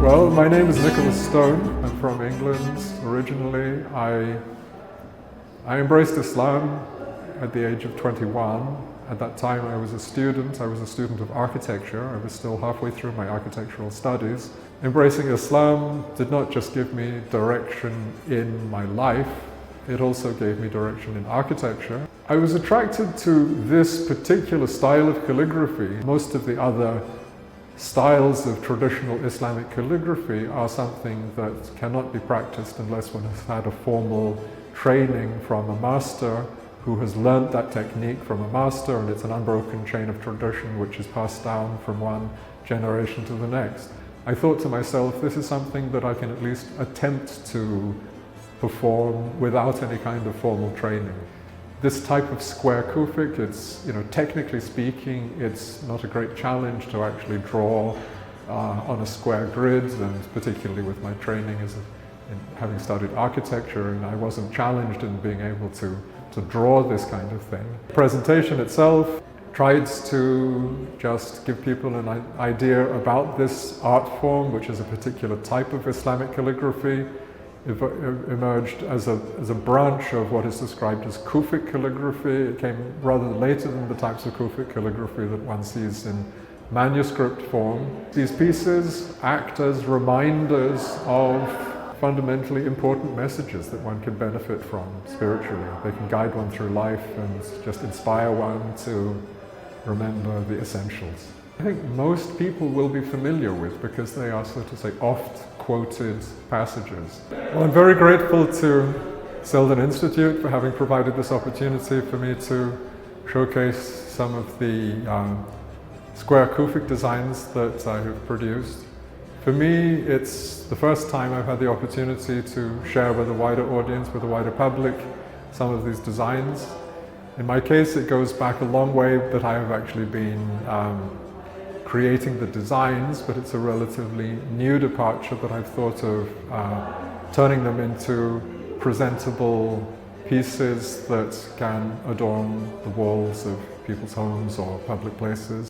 Well, my name is Nicholas Stone. I'm from England originally. I embraced Islam at the age of 21. At that time I was a student. I was a student of architecture. I was still halfway through my architectural studies. Embracing Islam did not just give me direction in my life, it also gave me direction in architecture. I was attracted to this particular style of calligraphy. Most of the other styles of traditional Islamic calligraphy are something that cannot be practiced unless one has had a formal training from a master who has learnt that technique from a master, and it's an unbroken chain of tradition which is passed down from one generation to the next. I thought to myself, this is something that I can at least attempt to perform without any kind of formal training. This type of square Kufic, it's, technically speaking, it's not a great challenge to actually draw on a square grid, and particularly with my training in having studied architecture, and I wasn't challenged in being able to draw this kind of thing. The presentation itself tries to just give people an idea about this art form, which is a particular type of Islamic calligraphy. It emerged as a branch of what is described as Kufic calligraphy. It came rather later than the types of Kufic calligraphy that one sees in manuscript form. These pieces act as reminders of fundamentally important messages that one can benefit from spiritually. They can guide one through life and just inspire one to remember the essentials. I think most people will be familiar with, because they are, so to say, oft quoted passages. Well, I'm very grateful to Seldon Institute for having provided this opportunity for me to showcase some of the square Kufic designs that I have produced. For me, it's the first time I've had the opportunity to share with a wider audience, with a wider public, some of these designs. In my case, it goes back a long way that I have actually been creating the designs, but it's a relatively new departure that I've thought of turning them into presentable pieces that can adorn the walls of people's homes or public places.